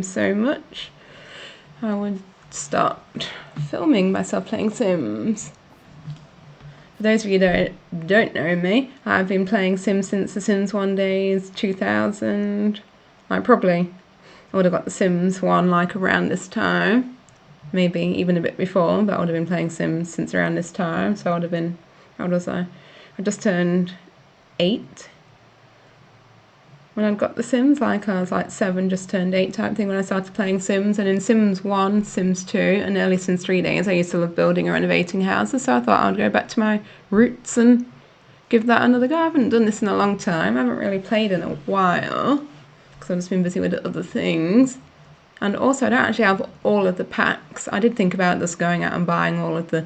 so much, I would start filming myself playing Sims. For those of you that don't know me, I've been playing Sims since The Sims 1 days 2000. I probably would have got The Sims 1 like around this time, maybe even a bit before, but I would have been playing Sims since around this time. So I would have been, how old was I? I just turned 8 when I got The Sims. Like I was like 7, just turned 8 type thing when I started playing Sims. And in Sims 1, Sims 2, and early Sims 3 days, I used to love building and renovating houses. So I thought I'd go back to my roots and give that another go. I haven't done this in a long time. I haven't really played in a while because I've just been busy with other things. And also, I don't actually have all of the packs. I did think about just going out and buying all of the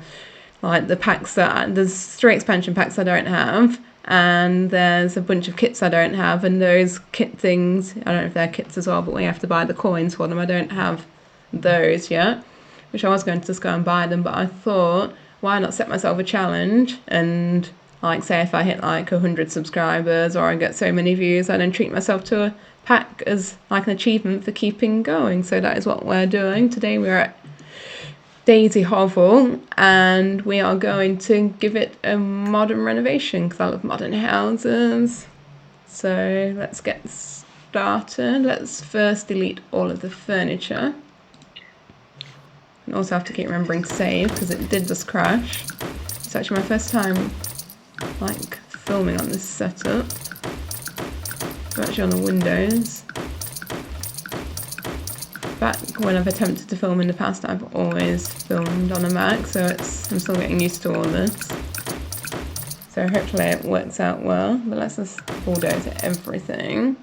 packs there's 3 expansion packs I don't have, and there's a bunch of kits I don't have, and those kit things, I don't know if they're kits as well, but we have to buy the coins for them. I don't have those yet, which I was going to just go and buy them, but I thought, why not set myself a challenge and like say if I hit like 100 subscribers or I get so many views, I then treat myself to a pack as like an achievement for keeping going. So that is what we're doing. Today we're at Daisy Hovel and we are going to give it a modern renovation because I love modern houses. So let's get started. Let's first delete all of the furniture. And also have to keep remembering to save because it did just crash. It's actually my first time like filming on this setup. I'm actually on the Windows. Back when I've attempted to film in the past, I've always filmed on a Mac, so I'm still getting used to all this. So hopefully it works out well, but let's just bulldoze everything.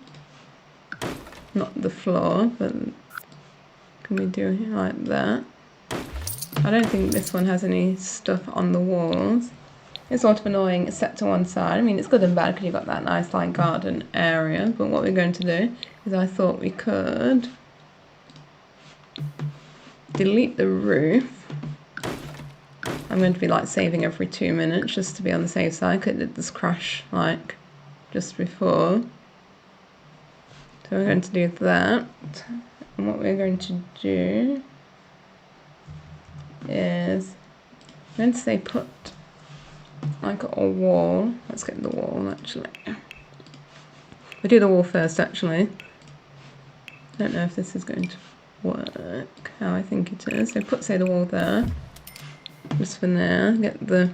Not the floor, but can we do it like that? I don't think this one has any stuff on the walls. It's sort of annoying, it's set to one side. I mean, it's good and bad because you've got that nice like garden area, but what we're going to do is I thought we could delete the roof. I'm going to be like saving every 2 minutes just to be on the safe side because it did this crash like just before. So we're going to do that. And what we're going to do is, I'm going to say put like a wall. Let's get the wall actually. We'll do the wall first actually. I don't know if this is going to work how I think it is. So put say the wall there. Just for now. Get the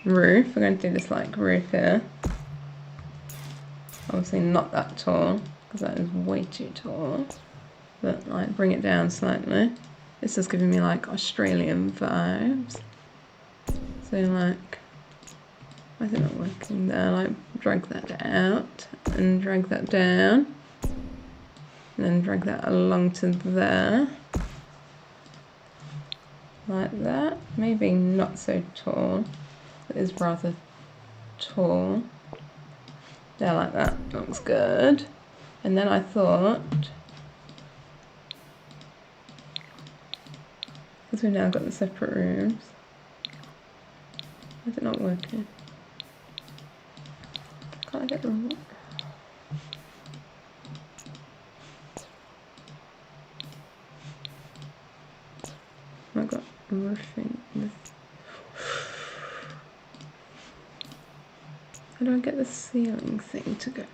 roof. We're going to do this like roof here. Obviously not that tall because that is way too tall. But like bring it down slightly. This is giving me like Australian vibes. So like, why is it not working there? Like drag that out and drag that down. And then drag that along to there. Like that. Maybe not so tall. It is rather tall. Yeah, like that. Looks good. And then I thought, because we've now got the separate rooms. Why is it not working? Can't I get the remote? I've got roofing. How do I get the ceiling thing to go?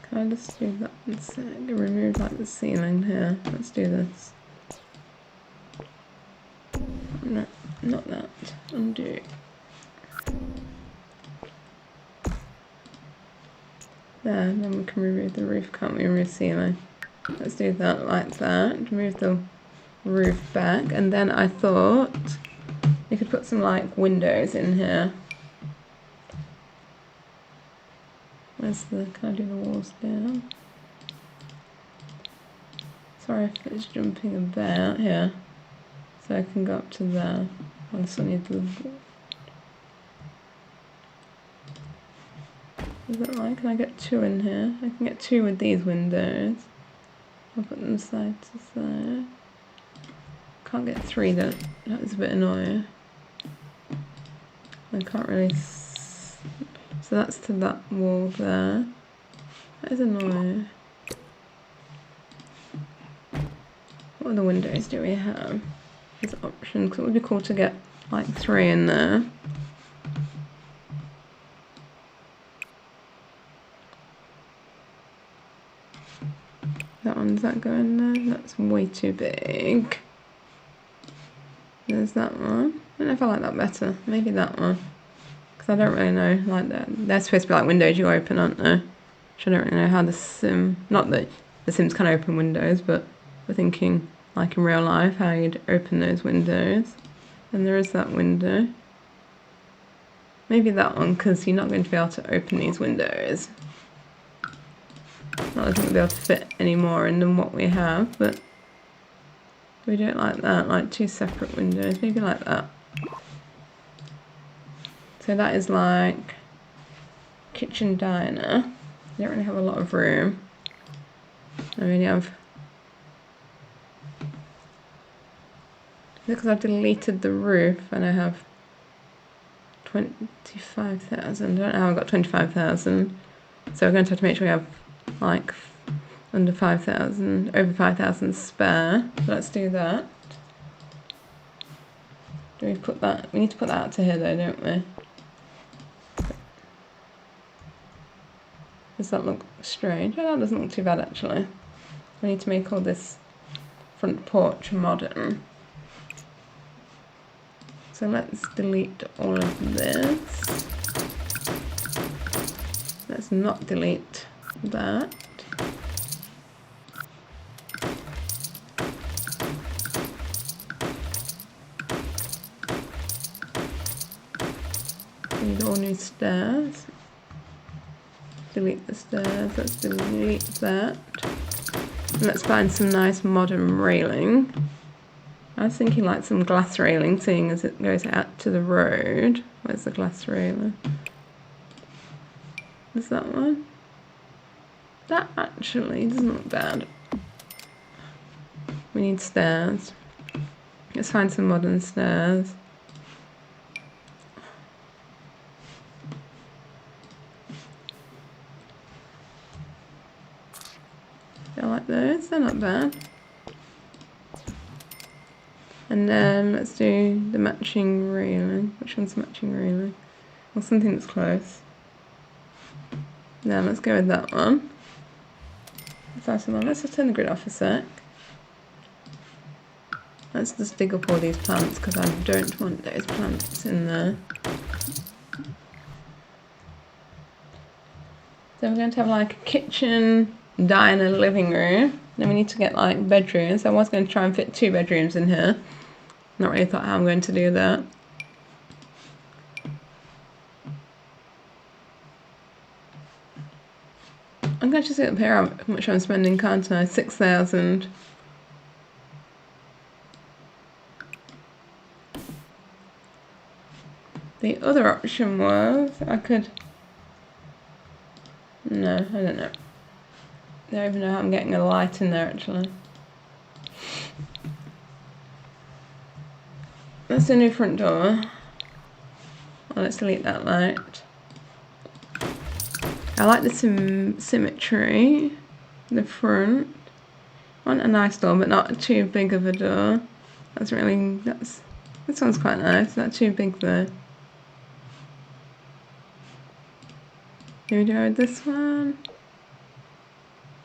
Can I just do that instead? Remove like the ceiling here. Let's do this. No, not that. Undo. There, and then we can remove the roof, can't we? Remove ceiling. Let's do that like that. Remove the roof back, and then I thought you could put some like windows in here. Where's the, can I do the walls down? Sorry if it's jumping about here. So I can go up to there. I also need the, is that right? Can I get 2 in here? I can get 2 with these windows. I'll put them side to side. Can't get 3, that is a bit annoying. I can't really, so So that's to that wall there. That is annoying. What other windows do we have? There's options, because it would be cool to get like 3 in there. That one, does that go in there? That's way too big. There's that one. I don't know if I like that better. Maybe that one. Because I don't really know, like they're supposed to be like windows you open, aren't they? Which I don't really know how the sim, not that the Sims can open windows, but we're thinking like in real life how you'd open those windows. And there is that window. Maybe that one, because you're not going to be able to open these windows. Not that I think we'll be able to fit any more in than what we have, but we don't like that, like 2 separate windows, maybe like that. So that is like kitchen diner. I don't really have a lot of room. I only have, because I've deleted the roof and I have 25,000. I don't know how I got 25,000. So we're going to have to make sure we have like under 5,000, over 5,000 spare. So let's do that. Do we put that? We need to put that out to here though, don't we? Does that look strange? Oh, that doesn't look too bad actually. We need to make all this front porch modern. So let's delete all of this. Let's not delete that. Need all new stairs. Delete the stairs. Let's delete that. And let's find some nice modern railing. I was thinking like some glass railing, seeing as it goes out to the road. Where's the glass railing? Is that one? That actually doesn't look bad. We need stairs. Let's find some modern stairs. I like those, they're not bad. And then let's do the matching railing. Which one's the matching railing? Well, something that's close. Now let's go with that one. Let's just turn the grid off a sec. Let's just dig up all these plants because I don't want those plants in there. So we're going to have like a kitchen, diner, living room. Then we need to get like bedrooms. I was going to try and fit 2 bedrooms in here. Not really thought how I'm going to do that. I'm going to just get up here how much I'm spending, can't I? 6,000. The other option was I could. No, I don't know. I don't even know how I'm getting a light in there actually. That's the new front door. Well, let's delete that light. I like the symmetry. The front. I want a nice door, but not too big of a door. This one's quite nice. Not too big though. Here we go with this one.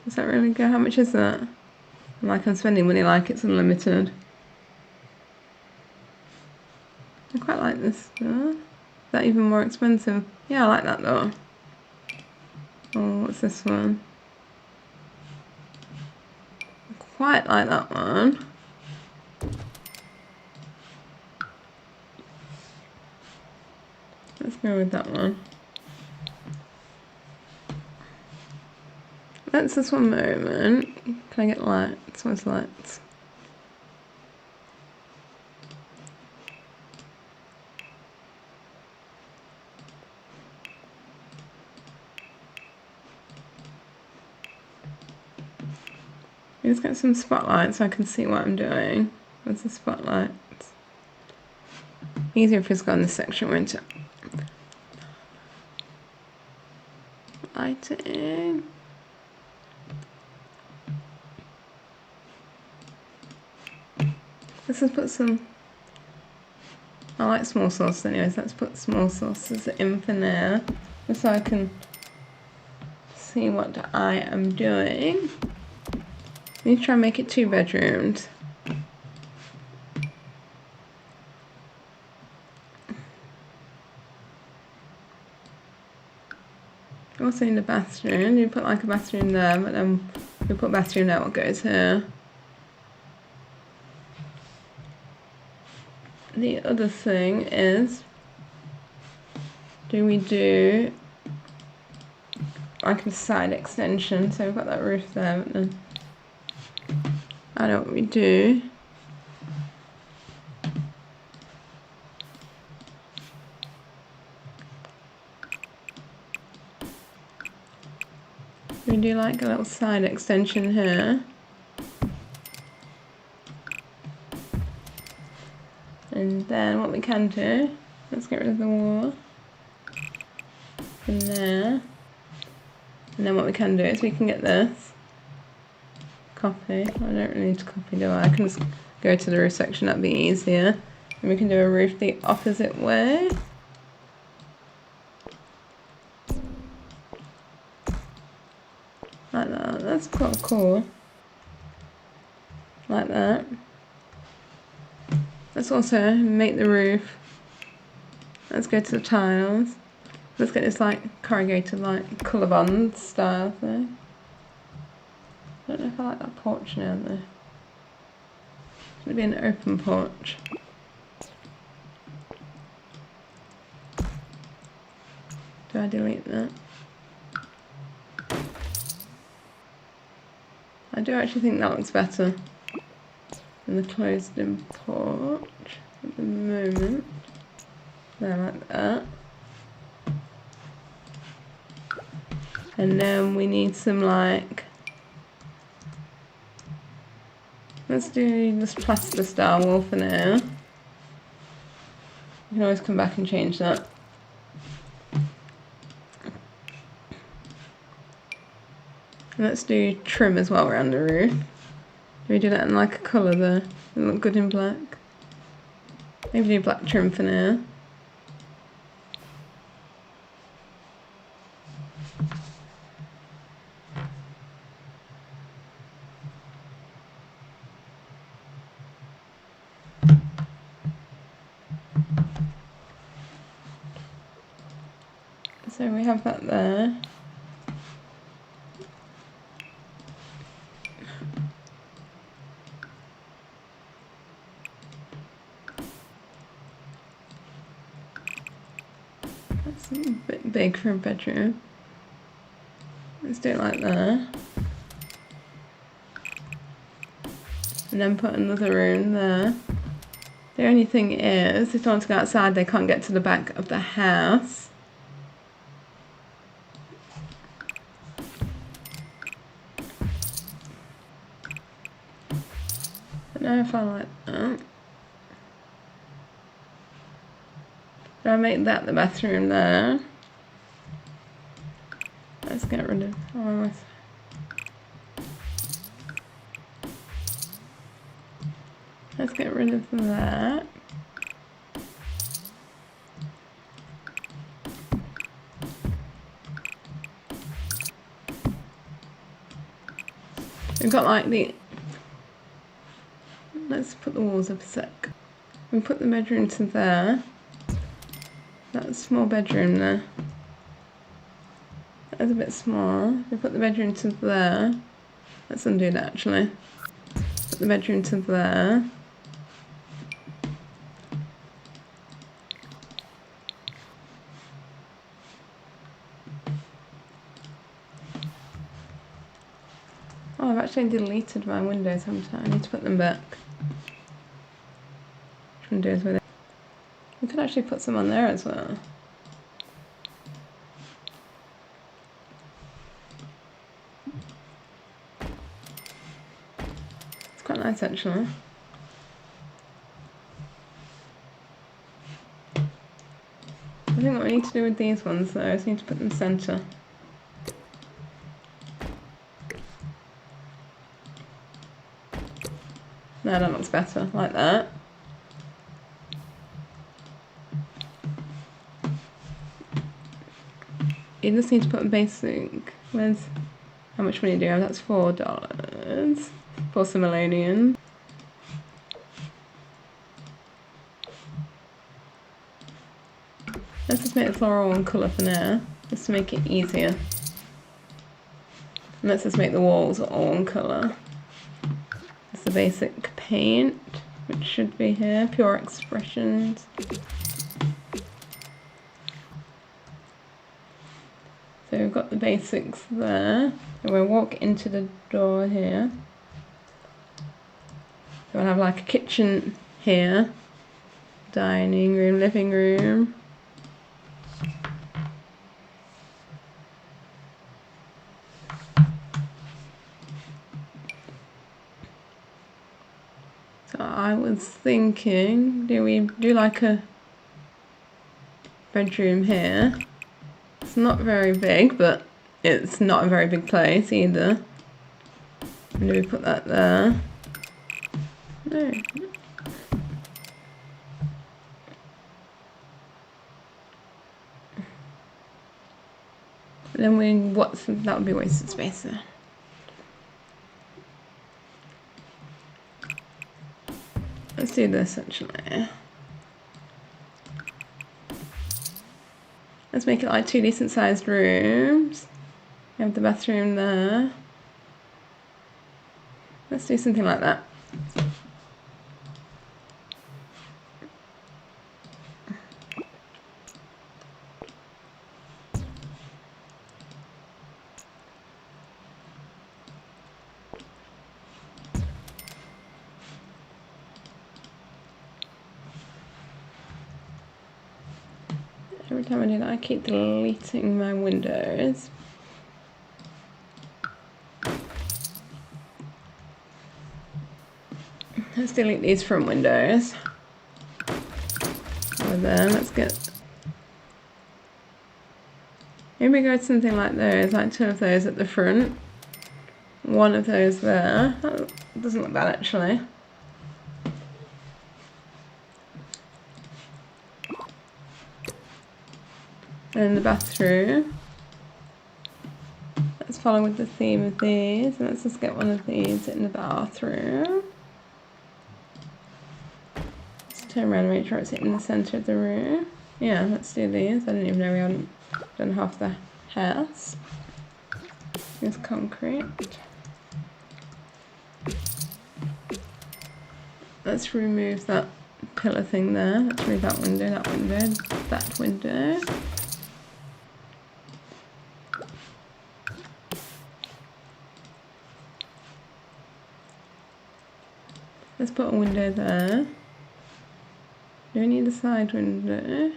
Does that really go? How much is that? I'm spending money like it's unlimited. I quite like this door. Is that even more expensive? Yeah, I like that door. Oh, what's this one? I quite like that one. Let's go with that one. Let's just one moment. Can I get lights? Where's lights? Let's get some spotlights so I can see what I'm doing. Where's the spotlights? Easier if it's got in this section, won't it? lighting. Let's just put some, I like small sauces anyways, let's put small sauces in for now, just so I can see what I am doing. I need to try and make it 2 bedrooms. Also in the bathroom, you put like a bathroom there, but then you put bathroom there, what goes here. The other thing is, do we do like a side extension? So we've got that roof there, but then I know what we do. We do like a little side extension here. And then what we can do, let's get rid of the wall from there. And then what we can do is we can get this, copy. I don't really need to copy, do I? I can just go to the roof section, that'd be easier. And we can do a roof the opposite way. Like that, that's quite cool. Like that. Let's also make the roof. Let's go to the tiles. Let's get this like corrugated like colour bond style thing. I don't know if I like that porch now though. Should it be an open porch? Do I delete that? I do actually think that looks better than the closed in porch at the moment. There, like that. And then we need some like, let's do this plaster style wall for now. You can always come back and change that. And let's do trim as well around the roof. Do we do that in like a colour there? Does it look good in black? Maybe do black trim for now. So we have that there. That's a bit big for a bedroom. Let's do it like that. And then put another room there. The only thing is, if they want to go outside, they can't get to the back of the house. I don't know if I like that. Do I make that the bathroom there? Let's get rid of let's get rid of that. We've got like the, let's put the walls up a sec. We put the bedroom to there. That small bedroom there. That's a bit small. We put the bedroom to there. Let's undo that actually. Put the bedroom to there. Oh, I've actually deleted my windows, haven't I? I need to put them back. Which windows were they? We could actually put some on there as well. It's quite nice actually. I think what we need to do with these ones though is we need to put them centre. No, that looks better, like that. You just need to put a basic, how much money do you have? That's $4 for simoleon. Let's just make the floral one colour for now, just to make it easier. And let's just make the walls all one colour. It's the basic paint, which should be here, Pure Expressions. So we've got the basics there. So we'll walk into the door here. So we'll have like a kitchen here, dining room, living room. So I was thinking, do we do like a bedroom here? It's not very big, but it's not a very big place either. And do we put that there? No. Then that would be wasted space there. Let's do this actually. Let's make it like 2 decent sized rooms. We have the bathroom there. Let's do something like that. Every time I do that, I keep deleting my windows. Let's delete these front windows. Over there, let's get... Maybe go to something like those, like 2 of those at the front. 1 of those there. That doesn't look bad actually. And in the bathroom, let's follow with the theme of these. Let's just get 1 of these in the bathroom. Let's turn around and make sure it's in the centre of the room. Yeah, let's do these. I didn't even know we hadn't done half the house. Here's concrete. Let's remove that pillar thing there. Let's remove that window, that window. Let's put a window there. Do we need a side window?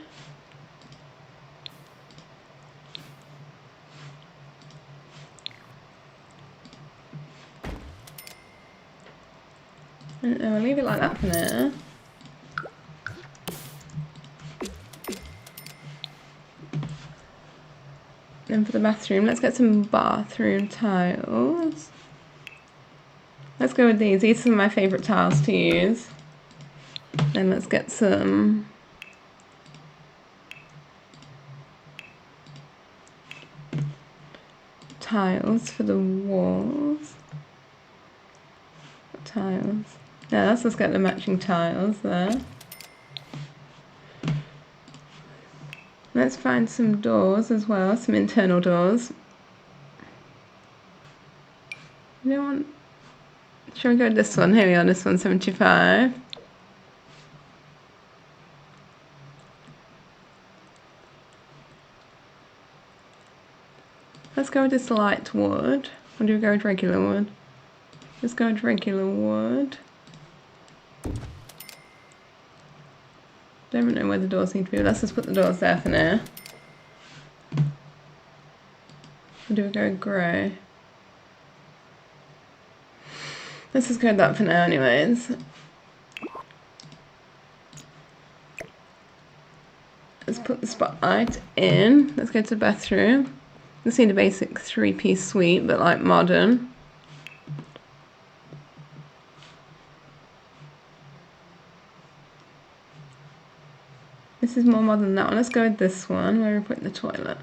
I don't know, I'll leave it like that for now. Then for the bathroom, let's get some bathroom tiles. Let's go with these. These are some of my favourite tiles to use. Then let's get some tiles for the walls. What tiles? Yeah, let's just get the matching tiles there. Let's find some doors as well, some internal doors. You don't want... Shall we go with this one? Here we are, this one's 75. Let's go with this light wood. Or do we go with regular wood? Let's go with regular wood. Don't know where the doors need to be, but let's just put the doors there for now. Or do we go grey? Let's just go with that for now anyways. Let's put the spotlight in. Let's go to the bathroom. Let's need a basic 3-piece suite, but like modern. This is more modern than that one. Let's go with this one where we put the toilet.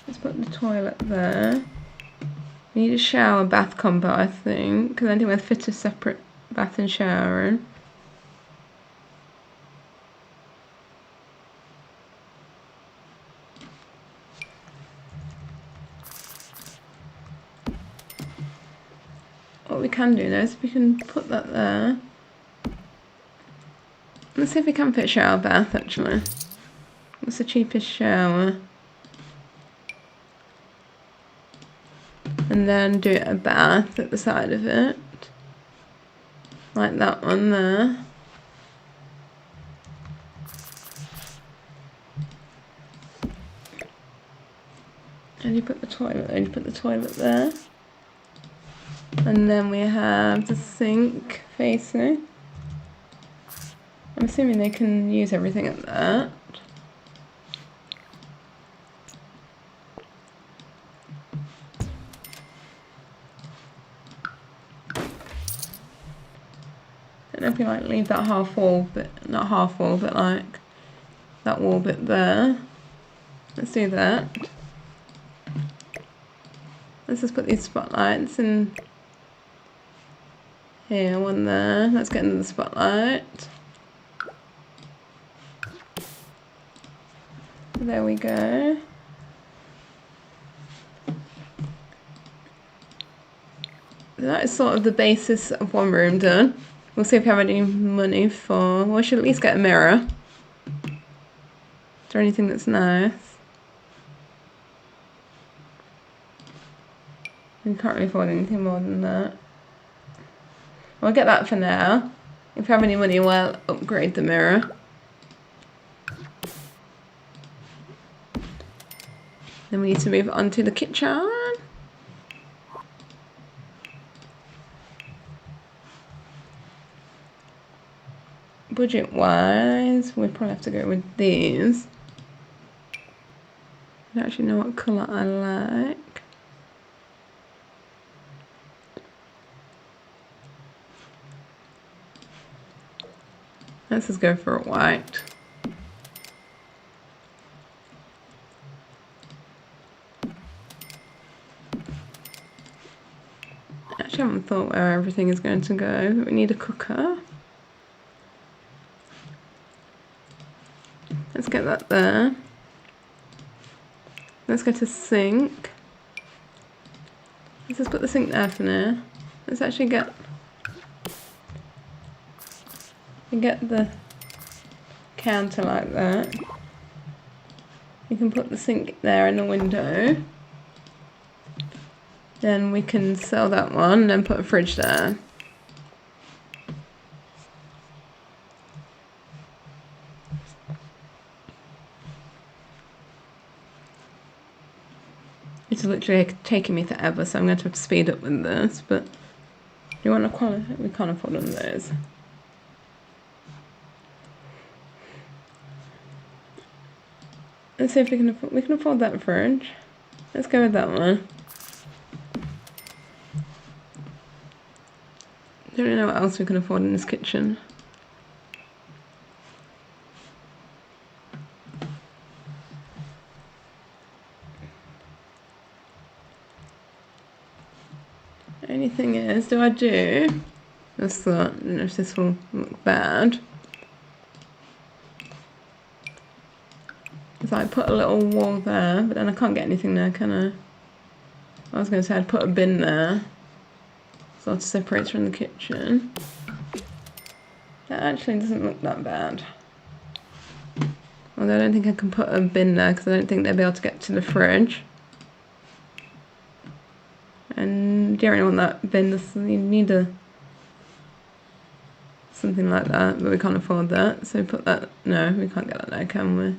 Let's put the toilet there. We need a shower bath combo, I think, because I think we'll fit a separate bath and shower in. What we can do though is we can put that there. Let's see if we can fit a shower bath actually. What's the cheapest shower? And then do a bath at the side of it. Like that one there. And you put the toilet there, you put the toilet there. And then we have the sink facing. I'm assuming they can use everything at that. I don't know if we like leave that half wall bit, not half wall, but like that wall bit there. Let's do that. Let's just put these spotlights in here, one there. Let's get into the spotlight. There we go. That is sort of the basis of one room done. We'll see if we have any money for... Well, we should at least get a mirror. Is there anything that's nice? We can't really afford anything more than that. We'll get that for now. If we have any money, we'll upgrade the mirror. Then we need to move on to the kitchen. Budget wise, we'd probably have to go with these. I don't actually know what colour I like. Let's just go for a white. Actually, I haven't thought where everything is going to go, but we need a cooker. Let's get that there. Let's get a sink. Let's just put the sink there for now. Let's actually get the counter like that. You can put the sink there in the window. Then we can sell that one and then put a fridge there. It's literally taking me forever, so I'm going to have to speed up with this, but do you want to qualify? We can't afford one of those. Let's see if we can afford that fridge. Let's go with that one. Don't really know what else we can afford in this kitchen. The only thing is, I just thought, I don't know if this will look bad. So I put a little wall there, but then I can't get anything there, can I? I was going to say I'd put a bin there, so it separates from the kitchen. That actually doesn't look that bad. Although I don't think I can put a bin there, because I don't think they'll be able to get to the fridge. And you don't really want that bin, you need something like that, but we can't afford that. So put that, no, we can't get that there, can we?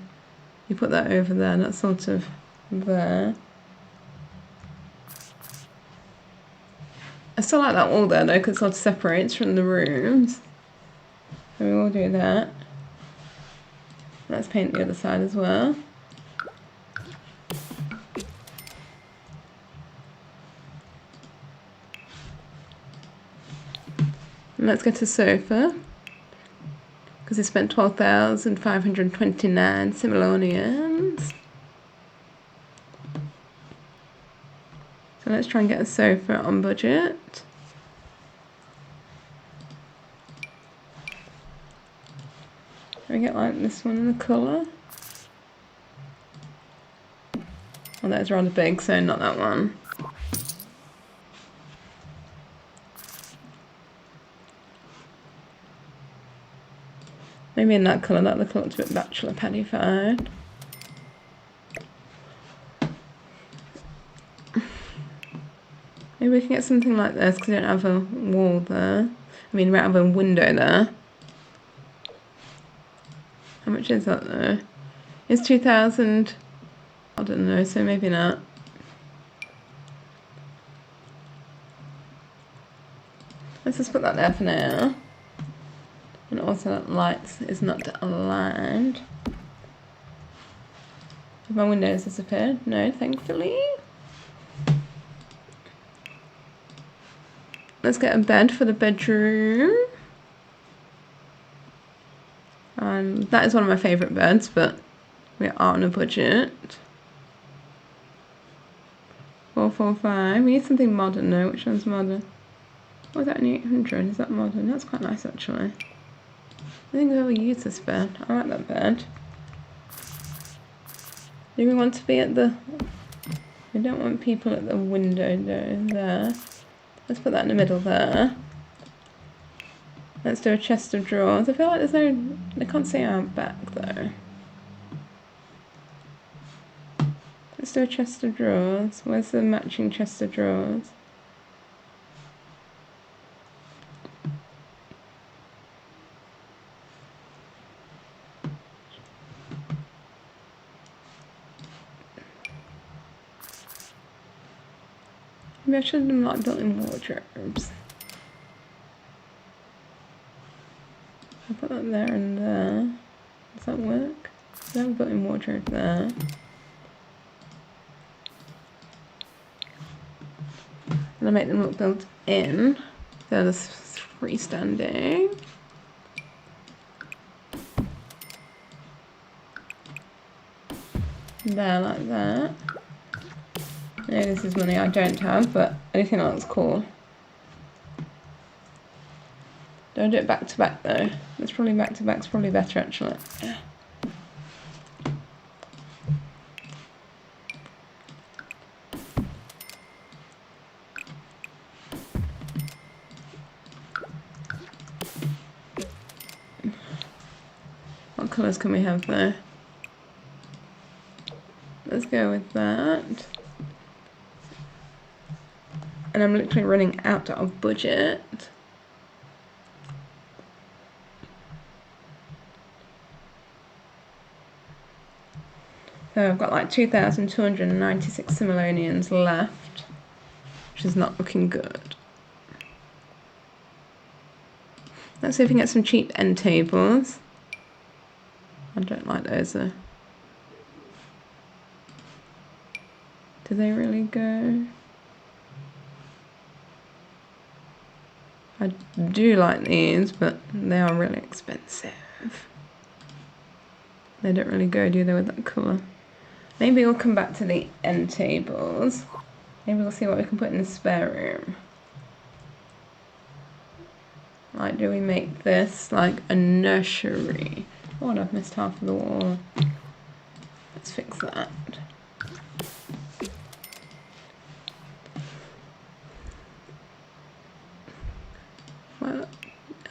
You put that over there, that's sort of there. I still like that wall there though, because it sort of separates from the rooms. So we will do that. Let's paint the other side as well. And let's get a sofa, because I spent 12,529 simoleons. So let's try and get a sofa on budget. Can we get like this one in the colour? Oh, that's rather big, so not that one. Maybe in that colour, that looks a bit bachelor padified. Maybe we can get something like this, because we don't have a wall there. I mean, we don't have a window there. How much is that though? It's 2,000. I don't know, so maybe not. Let's just put that there for now. And also that lights is not aligned. Have my windows disappeared? No, thankfully. Let's get a bed for the bedroom. And that is one of my favourite beds, but we are on a budget. 445. We need something modern though. Which one's modern? Oh, is that an 800? Is that modern? That's quite nice actually. I think I've ever used this bed. I like that bed. Do we want to be at the... We don't want people at the window though, there. Let's put that in the middle there. Let's do a chest of drawers. I feel like there's no... I can't see our back though. Let's do a chest of drawers. Where's the matching chest of drawers? Maybe I should have done like built-in wardrobes. I'll put that there and there. Does that work? I have a built-in wardrobe there. And I make them look built in. So this is freestanding. There, like that. I know this is money I don't have, but anything else cool. Don't do it back to back though. It's probably back to back's probably better actually. Yeah. What colours can we have there? Let's go with that. And I'm literally running out of budget. So I've got like 2,296 simoleons left, which is not looking good. Let's see if we can get some cheap end tables. I don't like those though. Do they really go? I do like these, but they are really expensive. They don't really go, do they, with that colour? Maybe we'll come back to the end tables. Maybe we'll see what we can put in the spare room. Like, do we make this like a nursery? Oh, and I've missed half of the wall. Let's fix that. What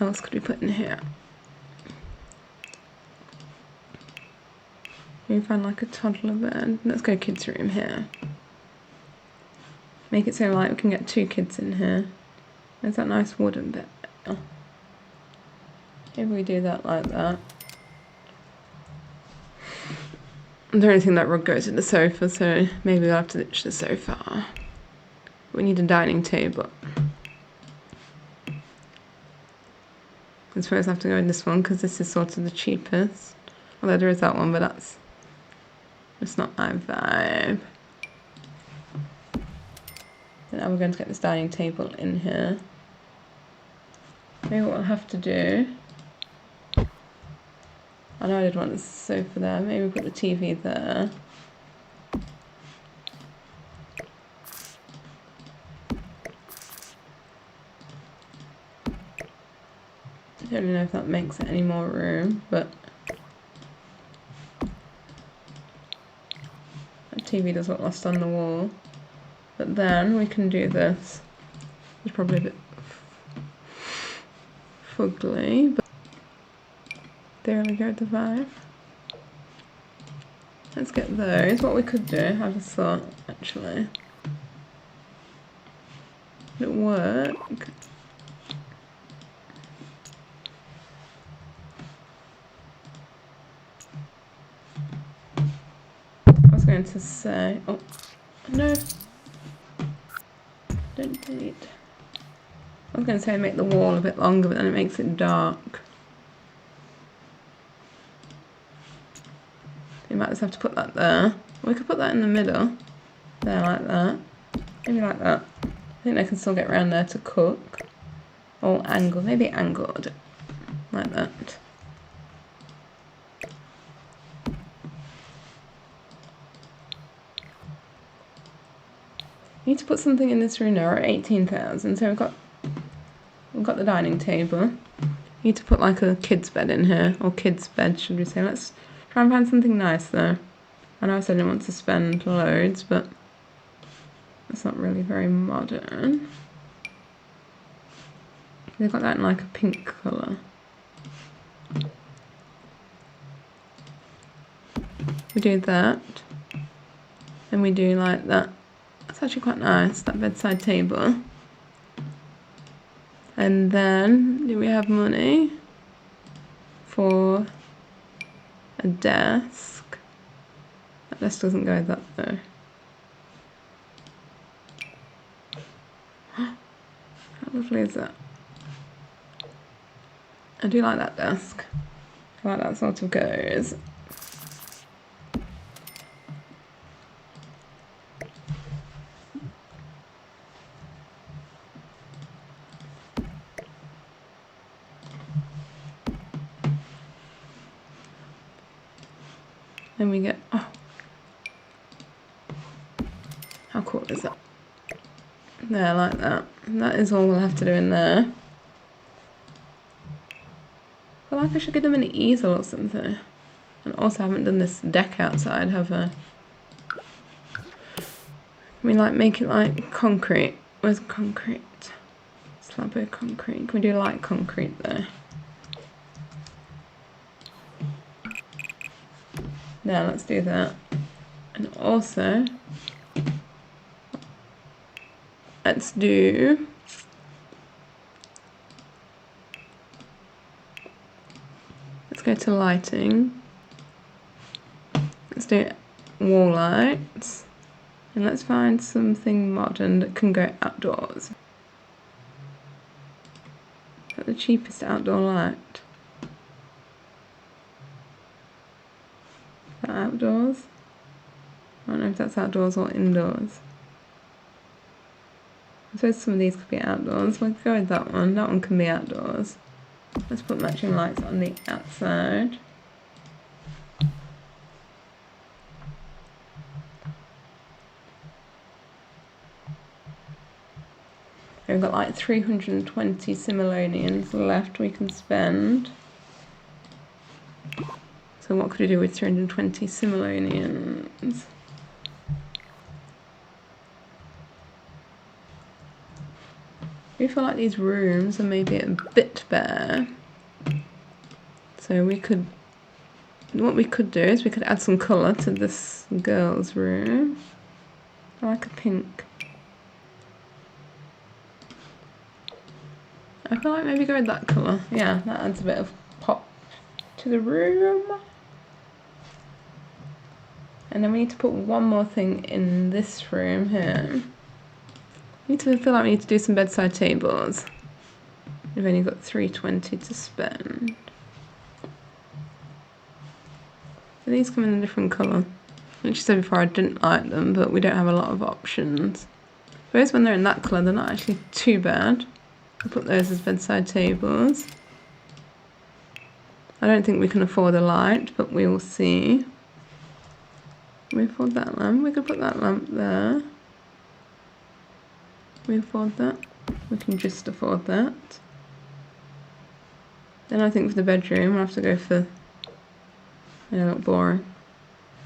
else could we put in here? Can we find like a toddler bed? Let's go kids room here. Make it so like we can get 2 kids in here. There's that nice wooden bit. Oh. Maybe we do that like that. I don't think that rug goes in the sofa, so maybe we'll have to ditch the sofa. We need a dining table. I suppose I have to go in this one because this is sort of the cheapest. Although there is that one, but that's just not my vibe. So now we're going to get this dining table in here. maybe what I'll have to do, I know I did want the sofa there, maybe put the TV there. I don't know if that makes it any more room, but that TV does look lost on the wall. But then we can do this. It's probably a bit fugly, but there we go, the vibe. Let's get those. What we could do, I just thought, actually, would it work? I was going to say, oh, no, don't delete. I was going to say make the wall a bit longer, but then it makes it dark. You might just have to put that there. We could put that in the middle, there like that, maybe like that. I think they can still get around there to cook. Or angle, maybe angled, like that. Need to put something in this room now. We're at 18,000, so we've got the dining table. Need to put like a kid's bed in here, or kids' bed, should we say? Let's try and find something nice though. I know I said I didn't want to spend loads, but it's not really very modern. They've got that in like a pink colour. We do that, and we do like that. That's actually quite nice, that bedside table. And then, do we have money for a desk? That desk doesn't go with that though. How lovely is that? I do like that desk. I like that sort of goes. Then we get, oh, how cool is that? There, like that. And that is all we'll have to do in there. I feel like I should give them an easel or something. And also I haven't done this deck outside, have I? We like make it like concrete. Where's concrete? Slab of concrete. Can we do light concrete there? Now let's do that. And also, let's do go to lighting. Let's do wall lights. And let's find something modern that can go outdoors. Is that the cheapest outdoor light? Is that outdoors? I don't know if that's outdoors or indoors. I suppose some of these could be outdoors. We'll go with that one. That one can be outdoors. Let's put matching lights on the outside. We've got like 320 simoleons left we can spend. So what could we do with 320 simoleons? I feel like these rooms are maybe a bit bare. So we could, what we could do is we could add some colour to this girl's room. I like a pink. I feel like maybe go with that colour. Yeah, that adds a bit of pop to the room. And then we need to put one more thing in this room here. I feel like we need to do some bedside tables. We've only got 320 to spend. So these come in a different colour. Like you said before, I didn't like them, but we don't have a lot of options. I suppose when they're in that colour, they're not actually too bad. I'll put those as bedside tables. I don't think we can afford a light, but we will see. Can we afford that lamp? We could put that lamp there. Can we afford that? We can just afford that. Then I think for the bedroom, we'll have to go for, yeah, look boring.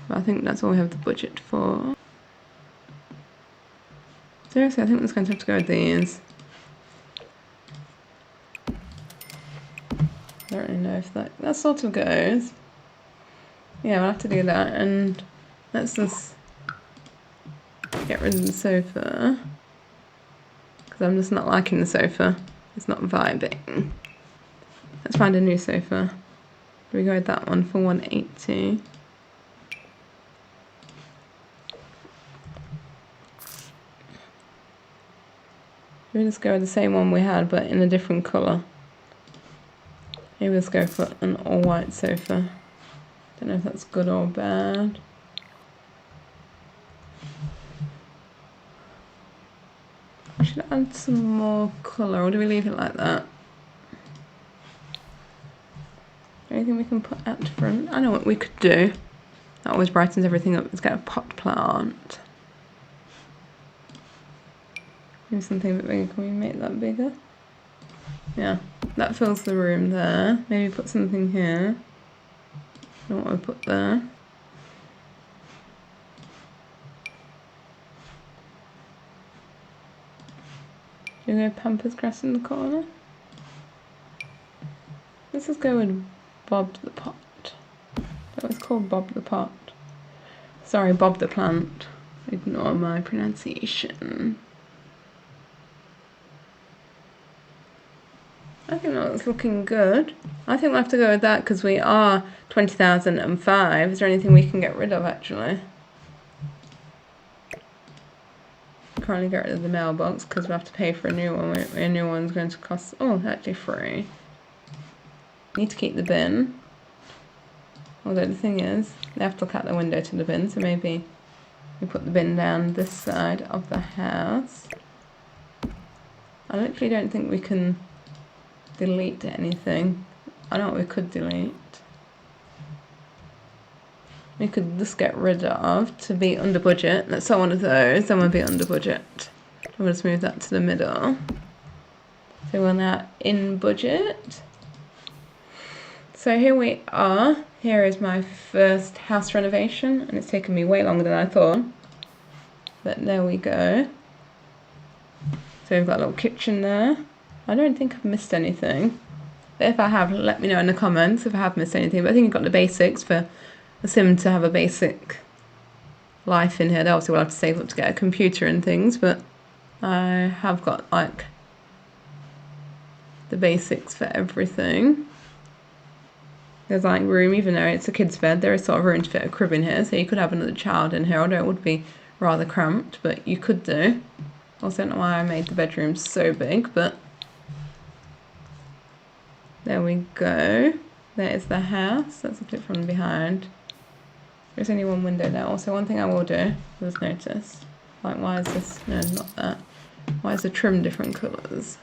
But I think that's all we have the budget for. Seriously, I think that's going to have to go with these. I don't really know if that sort of goes. Yeah, we'll have to do that, and let's just get rid of the sofa. Because I'm just not liking the sofa. It's not vibing. Let's find a new sofa. Do we go with that one for 180? Should we just go with the same one we had but in a different colour? Maybe let's go for an all white sofa. Don't know if that's good or bad. I should add some more colour, or do we leave it like that? Anything we can put at the front? I know what we could do. That always brightens everything up. Let's get a pot plant. Maybe something a bit bigger. Can we make that bigger? Yeah, that fills the room there. Maybe put something here. I don't want to put there. Do you go pampas grass in the corner? Let's just go with Bob the Pot. That was called Bob the Pot. Sorry, Bob the Plant. Ignore my pronunciation. I think that's looking good. I think we'll have to go with that because we are 20,005. Is there anything we can get rid of actually? Currently get rid of the mailbox because we'll have to pay for a new one. A new one's going to cost, oh, actually free. Need to keep the bin. Although the thing is, they have to look out the window to the bin, so maybe we put the bin down this side of the house. I literally don't think we can delete anything. I know what we could delete. We could just get rid of to be under budget. Let's sell one of those, then we'll be under budget. We'll just move that to the middle. So we're now in budget. So here we are. Here is my first house renovation, and it's taken me way longer than I thought. But there we go. So we've got a little kitchen there. I don't think I've missed anything. But if I have, let me know in the comments if I have missed anything. But I think you've got the basics for a sim to have a basic life in here. They obviously will have to save up to get a computer and things, but I have got like the basics for everything. There's like room, even though it's a kid's bed, there is sort of room to fit a crib in here, so you could have another child in here, although it would be rather cramped, but you could do. Also don't know why I made the bedroom so big, but there we go. There is the house. Let's look at it from behind. There's only one window there. Also, one thing I will do, just notice, like why is this, no, not that. Why is the trim different colours?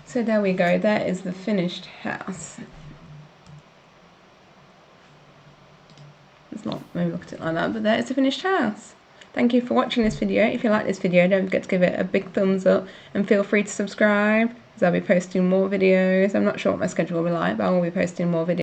So there we go, there is the finished house. It's not, maybe look at it like that, but there is the finished house. Thank you for watching this video. If you like this video, don't forget to give it a big thumbs up and feel free to subscribe, as I'll be posting more videos. I'm not sure what my schedule will be like, but I will be posting more videos.